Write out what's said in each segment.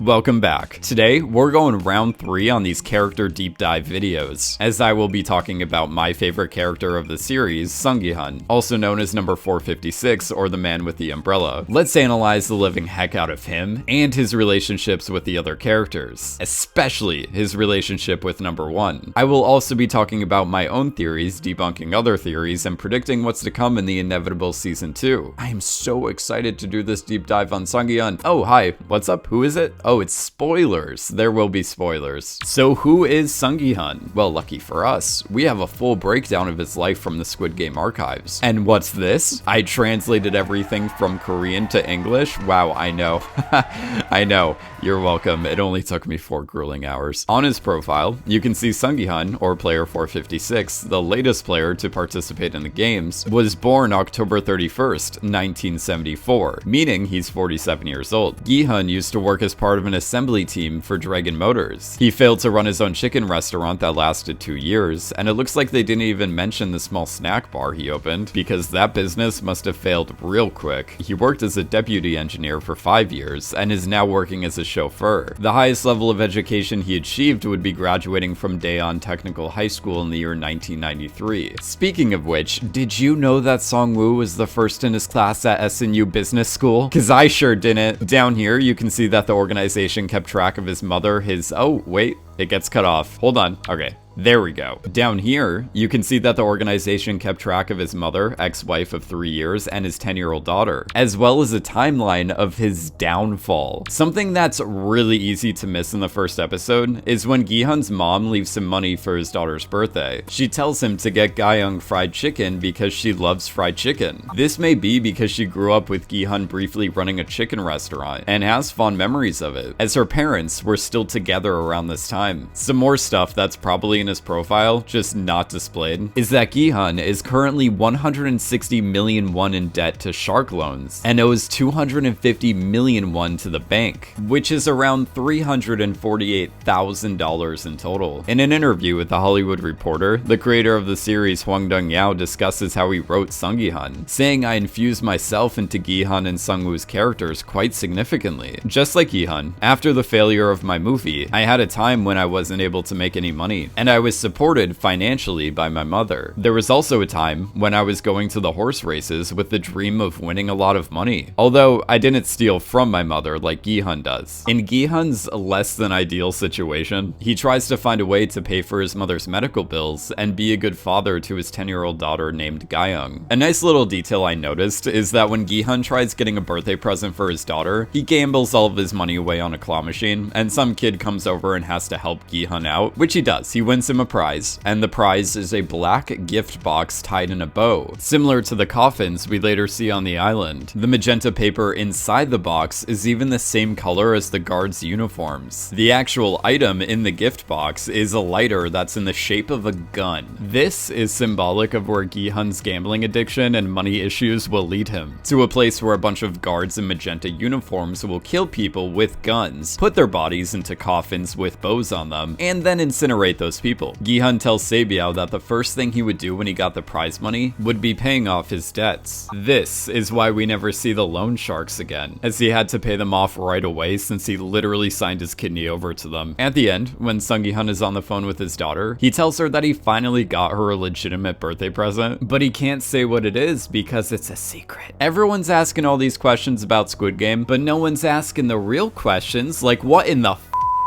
Welcome back. Today, we're going round 3 on these character deep dive videos, as I will be talking about my favorite character of the series, Seong Gi-hun, also known as number 456 or the man with the umbrella. Let's analyze the living heck out of him and his relationships with the other characters, especially his relationship with number 1. I will also be talking about my own theories, debunking other theories, and predicting what's to come in the inevitable season 2. I am so excited to do this deep dive on Seong Gi-hun. Oh, hi, what's up? Who is it? Oh, it's spoilers. There will be spoilers. So who is Seong Gi-hun? Well, lucky for us, we have a full breakdown of his life from the Squid Game archives. And what's this? I translated everything from Korean to English? Wow, I know. I know. You're welcome. It only took me 4 grueling hours. On his profile, you can see Seong Gi-hun, or player 456, the latest player to participate in the games, was born October 31st, 1974, meaning he's 47 years old. Gi-hun used to work as part of an assembly team for Dragon Motors. He failed to run his own chicken restaurant that lasted 2 years, and it looks like they didn't even mention the small snack bar he opened, because that business must have failed real quick. He worked as a deputy engineer for 5 years, and is now working as a chauffeur. The highest level of education he achieved would be graduating from Daeon Technical High School in the year 1993. Speaking of which, did you know that Song-woo was the first in his class at SNU Business School? Cause I sure didn't. Down here, you can see that the organization kept track of his mother, oh wait, it gets cut off. Hold on, okay. There we go. Down here, you can see that the organization kept track of his mother, ex-wife of 3 years, and his 10-year-old daughter, as well as a timeline of his downfall. Something that's really easy to miss in the first episode is when Gi-hun's mom leaves him money for his daughter's birthday. She tells him to get Ga-young fried chicken because she loves fried chicken. This may be because she grew up with Gi-hun briefly running a chicken restaurant and has fond memories of it, as her parents were still together around this time. Some more stuff that's probably in his profile, just not displayed, is that Gi-hun is currently 160 million won in debt to shark loans and owes 250 million won to the bank, which is around $348,000 in total. In an interview with The Hollywood Reporter, the creator of the series Hwang Dong-yao discusses how he wrote Seong Gi-hun, saying, "I infused myself into Gi-hun and Sung-woo's characters quite significantly. Just like Gi-hun, after the failure of my movie, I had a time when I wasn't able to make any money, and I was supported financially by my mother. There was also a time when I was going to the horse races with the dream of winning a lot of money, although I didn't steal from my mother like Gi-hun does." In Gi-hun's less than ideal situation, he tries to find a way to pay for his mother's medical bills and be a good father to his 10-year-old daughter named Ga-young. A nice little detail I noticed is that when Gi-hun tries getting a birthday present for his daughter, he gambles all of his money away on a claw machine, and some kid comes over and has to help Gi-hun out, which he does. He wins him a prize, and the prize is a black gift box tied in a bow, similar to the coffins we later see on the island. The magenta paper inside the box is even the same color as the guards' uniforms. The actual item in the gift box is a lighter that's in the shape of a gun. This is symbolic of where Gi-hun's gambling addiction and money issues will lead him, to a place where a bunch of guards in magenta uniforms will kill people with guns, put their bodies into coffins with bows on them, and then incinerate those people. Gi-hun tells Sae-byeok that the first thing he would do when he got the prize money would be paying off his debts. This is why we never see the loan sharks again, as he had to pay them off right away since he literally signed his kidney over to them. At the end, when Seong Gi-hun is on the phone with his daughter, he tells her that he finally got her a legitimate birthday present, but he can't say what it is because it's a secret. Everyone's asking all these questions about Squid Game, but no one's asking the real questions, like what in the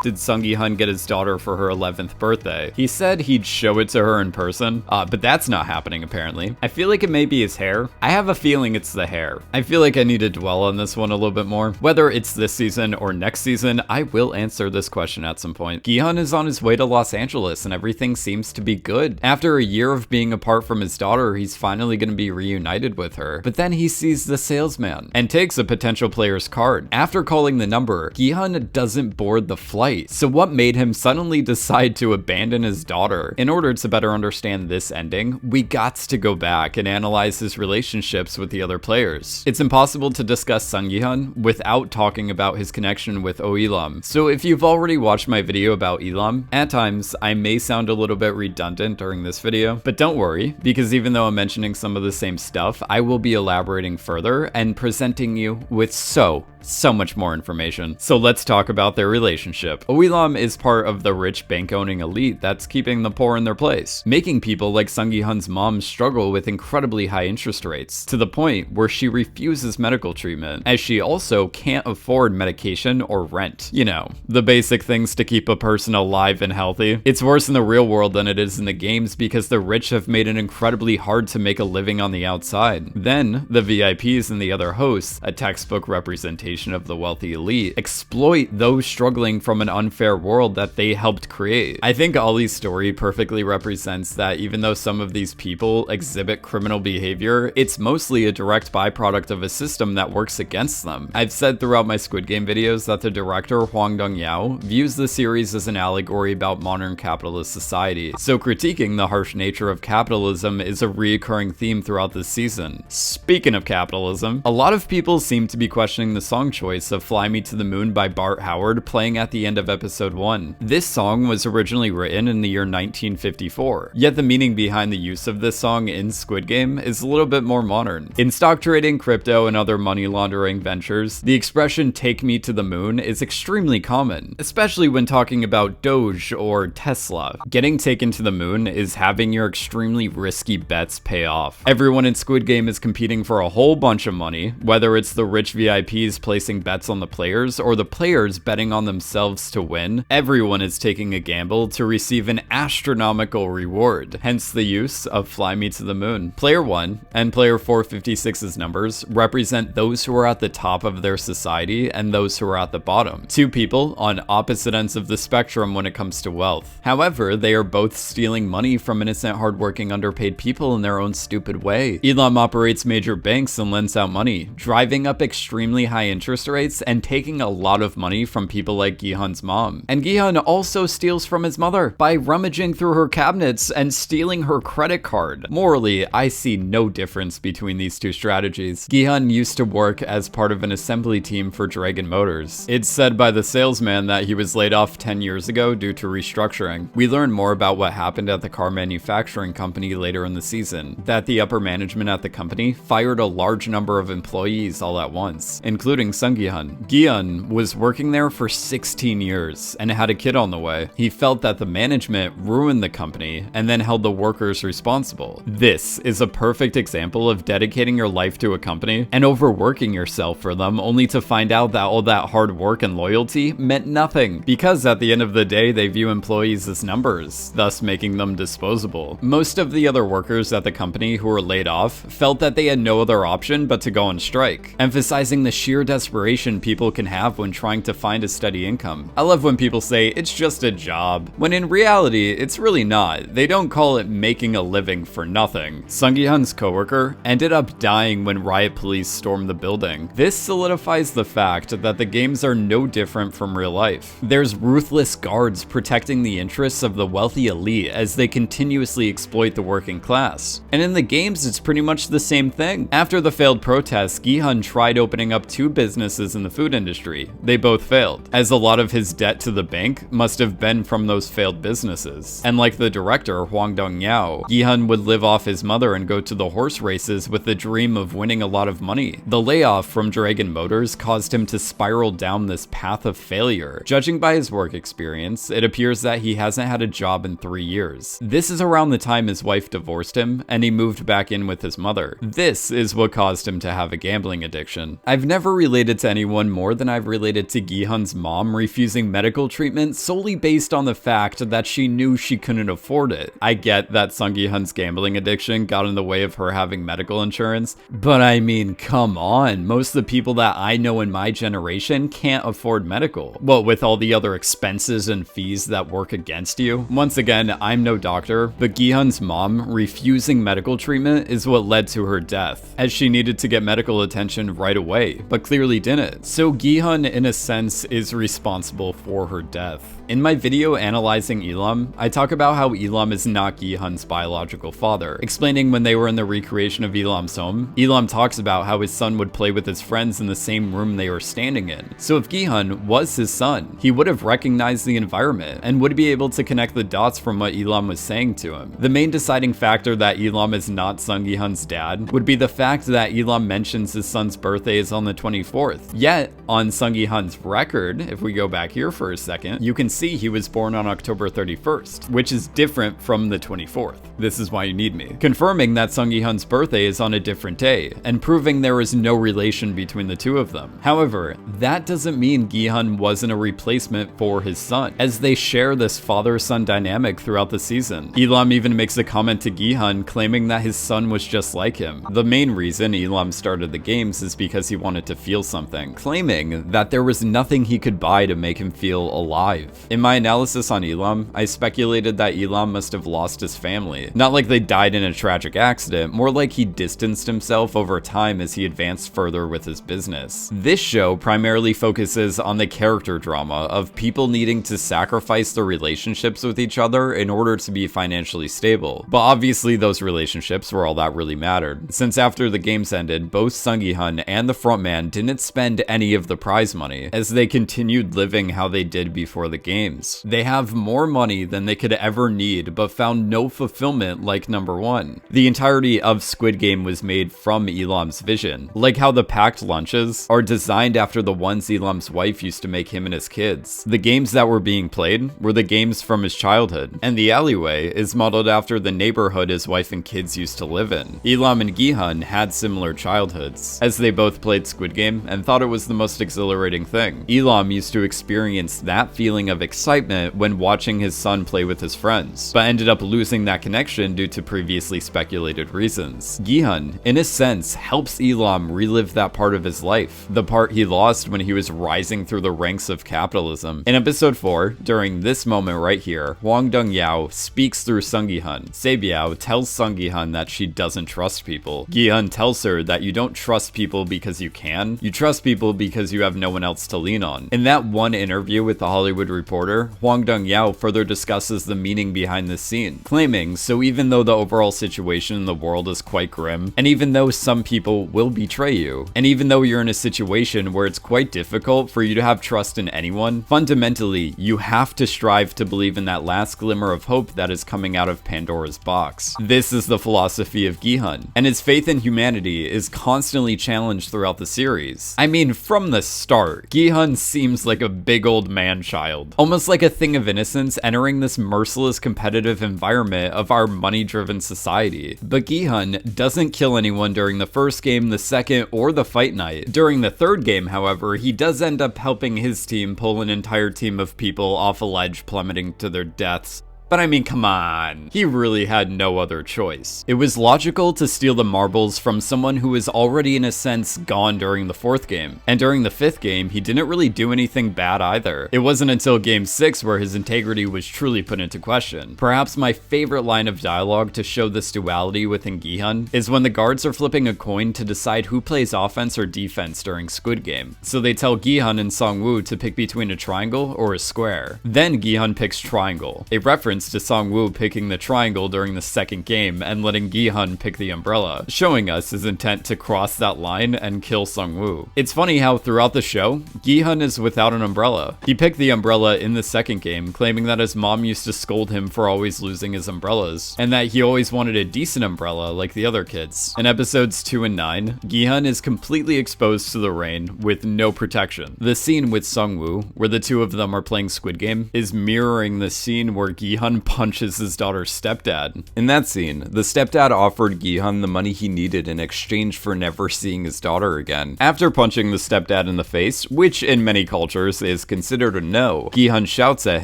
did Seong Gi-hun get his daughter for her 11th birthday? He said he'd show it to her in person, but that's not happening apparently. I feel like it may be his hair. I have a feeling it's the hair. I feel like I need to dwell on this one a little bit more. Whether it's this season or next season, I will answer this question at some point. Gi-hun is on his way to Los Angeles and everything seems to be good. After a year of being apart from his daughter, he's finally going to be reunited with her. But then he sees the salesman and takes a potential player's card. After calling the number, Gi-hun doesn't board the flight. So what made him suddenly decide to abandon his daughter? In order to better understand this ending, we got to go back and analyze his relationships with the other players. It's impossible to discuss Seong Gi-hun without talking about his connection with Oh-elam. So if you've already watched my video about Elam, at times I may sound a little bit redundant during this video, but don't worry, because even though I'm mentioning some of the same stuff, I will be elaborating further and presenting you with so So much more information. So let's talk about their relationship. Oilam is part of the rich bank-owning elite that's keeping the poor in their place, making people like Seong Gi-hun's mom struggle with incredibly high interest rates, to the point where she refuses medical treatment, as she also can't afford medication or rent. You know, the basic things to keep a person alive and healthy. It's worse in the real world than it is in the games because the rich have made it incredibly hard to make a living on the outside. Then, the VIPs and the other hosts, a textbook representation of the wealthy elite, exploit those struggling from an unfair world that they helped create. I think Ollie's story perfectly represents that even though some of these people exhibit criminal behavior, it's mostly a direct byproduct of a system that works against them. I've said throughout my Squid Game videos that the director Hwang Dong-yao views the series as an allegory about modern capitalist society, so critiquing the harsh nature of capitalism is a reoccurring theme throughout this season. Speaking of capitalism, a lot of people seem to be questioning the song choice of Fly Me to the Moon by Bart Howard playing at the end of episode 1. This song was originally written in the year 1954, yet the meaning behind the use of this song in Squid Game is a little bit more modern. In stock trading, crypto, and other money laundering ventures, the expression "take me to the moon" is extremely common, especially when talking about Doge or Tesla. Getting taken to the moon is having your extremely risky bets pay off. Everyone in Squid Game is competing for a whole bunch of money, whether it's the rich VIPs placing bets on the players or the players betting on themselves to win. Everyone is taking a gamble to receive an astronomical reward, hence the use of Fly Me to the Moon. Player 1 and Player 456's numbers represent those who are at the top of their society and those who are at the bottom. Two people on opposite ends of the spectrum when it comes to wealth. However, they are both stealing money from innocent, hardworking, underpaid people in their own stupid way. Elam operates major banks and lends out money, driving up extremely high interest rates and taking a lot of money from people like Gi-hun's mom. And Gi-hun also steals from his mother by rummaging through her cabinets and stealing her credit card. Morally, I see no difference between these two strategies. Gi-hun used to work as part of an assembly team for Dragon Motors. It's said by the salesman that he was laid off 10 years ago due to restructuring. We learn more about what happened at the car manufacturing company later in the season, that the upper management at the company fired a large number of employees all at once, including Seong Gi-hun. Gi-hun was working there for 16 years and had a kid on the way. He felt that the management ruined the company and then held the workers responsible. This is a perfect example of dedicating your life to a company and overworking yourself for them only to find out that all that hard work and loyalty meant nothing, because at the end of the day they view employees as numbers, thus making them disposable. Most of the other workers at the company who were laid off felt that they had no other option but to go on strike, emphasizing the sheer desperation people can have when trying to find a steady income. I love when people say it's just a job, when in reality it's really not. They don't call it making a living for nothing. Seong Gi-hun's coworker ended up dying when riot police stormed the building. This solidifies the fact that the games are no different from real life. There's ruthless guards protecting the interests of the wealthy elite as they continuously exploit the working class. And in the games, it's pretty much the same thing. After the failed protests, Gi-hun tried opening up 2 businesses in the food industry. They both failed, as a lot of his debt to the bank must have been from those failed businesses. And like the director, Hwang Dong-yao, Gi-hun would live off his mother and go to the horse races with the dream of winning a lot of money. The layoff from Dragon Motors caused him to spiral down this path of failure. Judging by his work experience, it appears that he hasn't had a job in 3 years. This is around the time his wife divorced him and he moved back in with his mother. This is what caused him to have a gambling addiction. I've never related to anyone more than I've related to Gi-hun's mom refusing medical treatment solely based on the fact that she knew she couldn't afford it. I get that Seong Gi-hun's gambling addiction got in the way of her having medical insurance, but I mean, come on, most of the people that I know in my generation can't afford medical. What with all the other expenses and fees that work against you? Once again, I'm no doctor, but Gi-hun's mom refusing medical treatment is what led to her death, as she needed to get medical attention right away, but clearly didn't. So Gi-hun, in a sense, is responsible for her death. In my video analyzing Elam, I talk about how Elam is not Gi-hun's biological father, explaining when they were in the recreation of Elam's home, Elam talks about how his son would play with his friends in the same room they were standing in. So if Gi-hun was his son, he would have recognized the environment and would be able to connect the dots from what Elam was saying to him. The main deciding factor that Elam is not Seong Gi-hun's dad would be the fact that Elam mentions his son's birthday is on the 24th 24th. Yet, on Seong Gi-hun's record, if we go back here for a second, you can see he was born on October 31st, which is different from the 24th. This is why you need me. Confirming that Seong Gi-hun's birthday is on a different day, and proving there is no relation between the two of them. However, that doesn't mean Gi-hun wasn't a replacement for his son, as they share this father-son dynamic throughout the season. Elam even makes a comment to Gi-hun claiming that his son was just like him. The main reason Elam started the games is because he wanted to feel something, claiming that there was nothing he could buy to make him feel alive. In my analysis on Elam, I speculated that Elam must have lost his family. Not like they died in a tragic accident, more like he distanced himself over time as he advanced further with his business. This show primarily focuses on the character drama of people needing to sacrifice their relationships with each other in order to be financially stable. But obviously those relationships were all that really mattered, since after the games ended, both Seong Gi-hun and the frontman didn't spend any of the prize money, as they continued living how they did before the games. They have more money than they could ever need, but found no fulfillment like number one. The entirety of Squid Game was made from Elam's vision, like how the packed lunches are designed after the ones Elam's wife used to make him and his kids. The games that were being played were the games from his childhood, and the alleyway is modeled after the neighborhood his wife and kids used to live in. Elam and Gi-hun had similar childhoods, as they both played Squid Game and thought it was the most exhilarating thing. Elam used to experience that feeling of excitement when watching his son play with his friends, but ended up losing that connection due to previously speculated reasons. Gi-hun, in a sense, helps Elam relive that part of his life, the part he lost when he was rising through the ranks of capitalism. In episode 4, during this moment right here, Hwang Dong-yeol speaks through Seong Gi-hun. Sae-byeok tells Seong Gi-hun that she doesn't trust people. Gi-hun tells her that you don't trust people because you can, you trust people because you have no one else to lean on. In that one interview with The Hollywood Reporter, Hwang Dong-yeol further discusses the meaning behind this scene, claiming, so even though the overall situation in the world is quite grim, and even though some people will betray you, and even though you're in a situation where it's quite difficult for you to have trust in anyone, fundamentally, you have to strive to believe in that last glimmer of hope that is coming out of Pandora's box. This is the philosophy of Gi-hun, and his faith in humanity is constantly challenged throughout the series. I mean, from the start, Gi-hun seems like a big old man-child, almost like a thing of innocence entering this merciless competitive environment of our money-driven society. But Gi-hun doesn't kill anyone during the first game, the second, or the fight night. During the third game, however, he does end up helping his team pull an entire team of people off a ledge plummeting to their deaths. But I mean, come on, he really had no other choice. It was logical to steal the marbles from someone who was already in a sense gone during the fourth game. And during the fifth game, he didn't really do anything bad either. It wasn't until game 6 where his integrity was truly put into question. Perhaps my favorite line of dialogue to show this duality within Gi-hun is when the guards are flipping a coin to decide who plays offense or defense during Squid Game. So they tell Gi-hun and Song-woo to pick between a triangle or a square. Then Gi-hun picks triangle, a reference to Song-woo picking the triangle during the second game and letting Gi-hun pick the umbrella, showing us his intent to cross that line and kill Song-woo. It's funny how throughout the show, Gi-hun is without an umbrella. He picked the umbrella in the second game, claiming that his mom used to scold him for always losing his umbrellas, and that he always wanted a decent umbrella like the other kids. In episodes 2 and 9, Gi-hun is completely exposed to the rain with no protection. The scene with Song-woo, where the two of them are playing Squid Game, is mirroring the scene where Gi-hun punches his daughter's stepdad. In that scene, the stepdad offered Gi-hun the money he needed in exchange for never seeing his daughter again. After punching the stepdad in the face, which in many cultures is considered a no, Gi-hun shouts at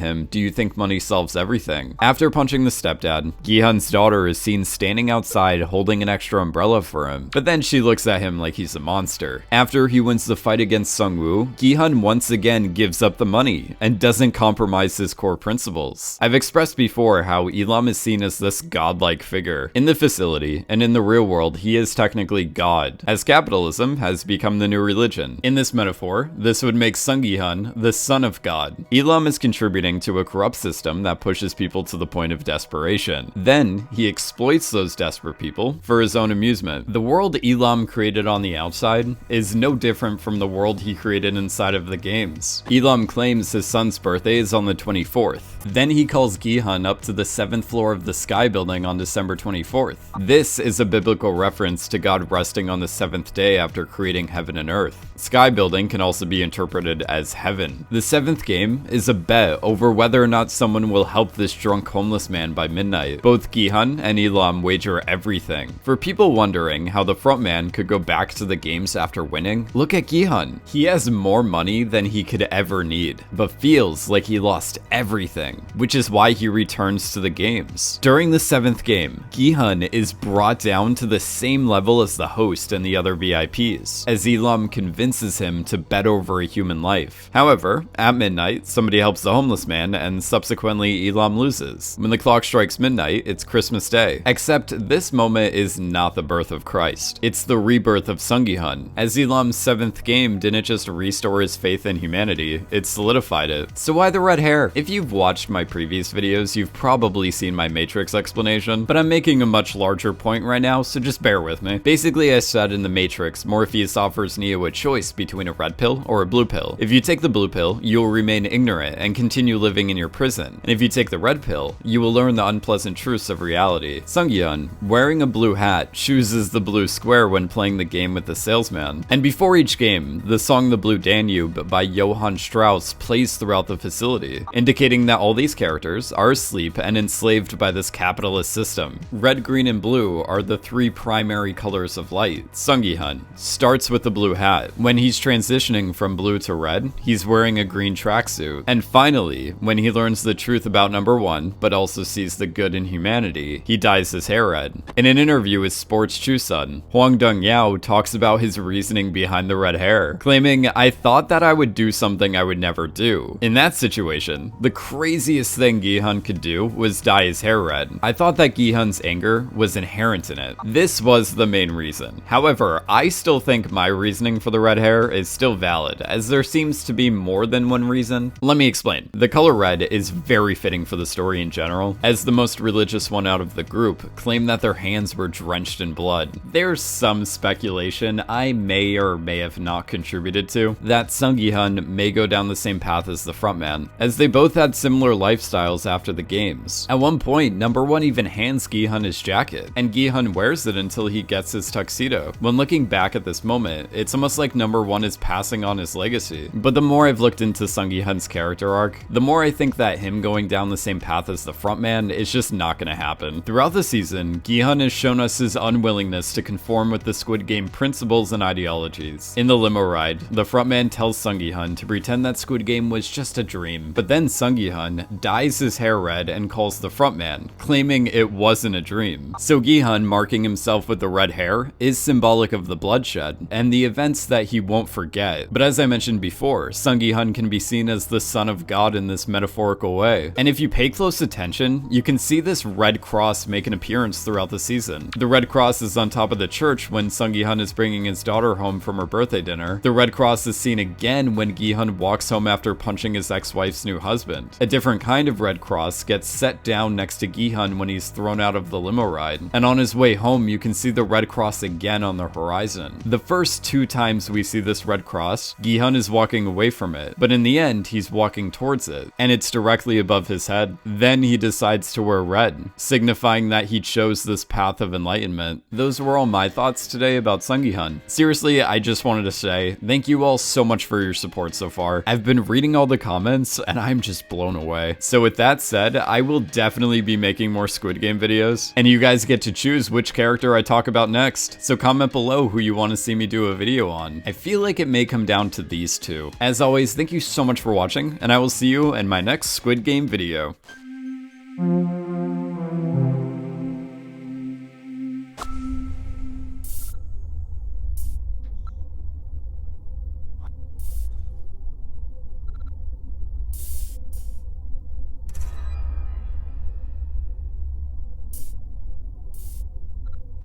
him, "Do you think money solves everything?" After punching the stepdad, Gi-hun's daughter is seen standing outside holding an extra umbrella for him, but then she looks at him like he's a monster. After he wins the fight against Song-woo, Gi-hun once again gives up the money and doesn't compromise his core principles. I've expressed before how Elam is seen as this godlike figure. In the facility, and in the real world, he is technically God, as capitalism has become the new religion. In this metaphor, this would make Seong Gi-hun the son of God. Elam is contributing to a corrupt system that pushes people to the point of desperation. Then, he exploits those desperate people for his own amusement. The world Elam created on the outside is no different from the world he created inside of the games. Elam claims his son's birthday is on the 24th. Then he calls Gi-hun Gi-hun up to the 7th floor of the Sky Building on December 24th. This is a biblical reference to God resting on the 7th day after creating heaven and earth. Sky Building can also be interpreted as heaven. The 7th game is a bet over whether or not someone will help this drunk homeless man by midnight. Both Gi-hun and Elam wager everything. For people wondering how the frontman could go back to the games after winning, look at Gi-hun. He has more money than he could ever need, but feels like he lost everything, which is why he returns to the games. During the 7th game, Gi-hun is brought down to the same level as the host and the other VIPs, as Elam convinces him to bet over a human life. However, at midnight, somebody helps the homeless man, and subsequently Elam loses. When the clock strikes midnight, it's Christmas Day. Except this moment is not the birth of Christ. It's the rebirth of Seong Gi-hun. As Elam's 7th game didn't just restore his faith in humanity, it solidified it. So why the red hair? If you've watched my previous videos, you've probably seen my Matrix explanation, but I'm making a much larger point right now, so just bear with me. Basically, I said in the Matrix, Morpheus offers Neo a choice between a red pill or a blue pill. If you take the blue pill, you'll remain ignorant and continue living in your prison. And if you take the red pill, you will learn the unpleasant truths of reality. Seong Gi-hun, wearing a blue hat, chooses the blue square when playing the game with the salesman. And before each game, the song The Blue Danube by Johann Strauss plays throughout the facility, indicating that all these characters are asleep and enslaved by this capitalist system. Red, green, and blue are the 3 primary colors of light. Seong Gi-hun starts with the blue hat. When he's transitioning from blue to red, he's wearing a green tracksuit. And finally, when he learns the truth about number 1, but also sees the good in humanity, he dyes his hair red. In an interview with Sports Chuseon, Hwang Dong-yao talks about his reasoning behind the red hair, claiming, "I thought that I would do something I would never do." In that situation, the craziest thing Gi-hun could do was dye his hair red. I thought that Gi-hun's anger was inherent in it. This was the main reason. However, I still think my reasoning for the red hair is still valid, as there seems to be more than one reason. Let me explain. The color red is very fitting for the story in general, as the most religious one out of the group claimed that their hands were drenched in blood. There's some speculation I may or may have not contributed to, that Seong Gi-hun may go down the same path as the frontman, as they both had similar lifestyles after the games. At one point, number 1 even hands Gi-hun his jacket, and Gi-hun wears it until he gets his tuxedo. When looking back at this moment, it's almost like number 1 is passing on his legacy. But the more I've looked into Seong Gi-hun's character arc, the more I think that him going down the same path as the frontman is just not gonna happen. Throughout the season, Gi-hun has shown us his unwillingness to conform with the Squid Game principles and ideologies. In the limo ride, the frontman tells Seong Gi-hun to pretend that Squid Game was just a dream, but then Seong Gi-hun dyes his hair red and calls the frontman, claiming it wasn't a dream. So Gi-hun marking himself with the red hair is symbolic of the bloodshed and the events that he won't forget. But as I mentioned before, Seong Gi-hun can be seen as the son of God in this metaphorical way. And if you pay close attention, you can see this red cross make an appearance throughout the season. The red cross is on top of the church when Seong Gi-hun is bringing his daughter home from her birthday dinner. The red cross is seen again when Gi-hun walks home after punching his ex-wife's new husband. A different kind of red cross gets set down next to Gi-hun when he's thrown out of the limo ride. And on his way home, you can see the red cross again on the horizon. The first 2 times we see this red cross, Gi-hun is walking away from it, but in the end, he's walking towards it, and it's directly above his head. Then he decides to wear red, signifying that he chose this path of enlightenment. Those were all my thoughts today about Seong Gi-hun. Seriously, I just wanted to say thank you all so much for your support so far. I've been reading all the comments, and I'm just blown away. So with that said, I will definitely be making more Squid Game videos, and you guys get to choose which character I talk about next. So comment below who you want to see me do a video on. I feel like it may come down to these 2. As always, thank you so much for watching, and I will see you in my next Squid Game video.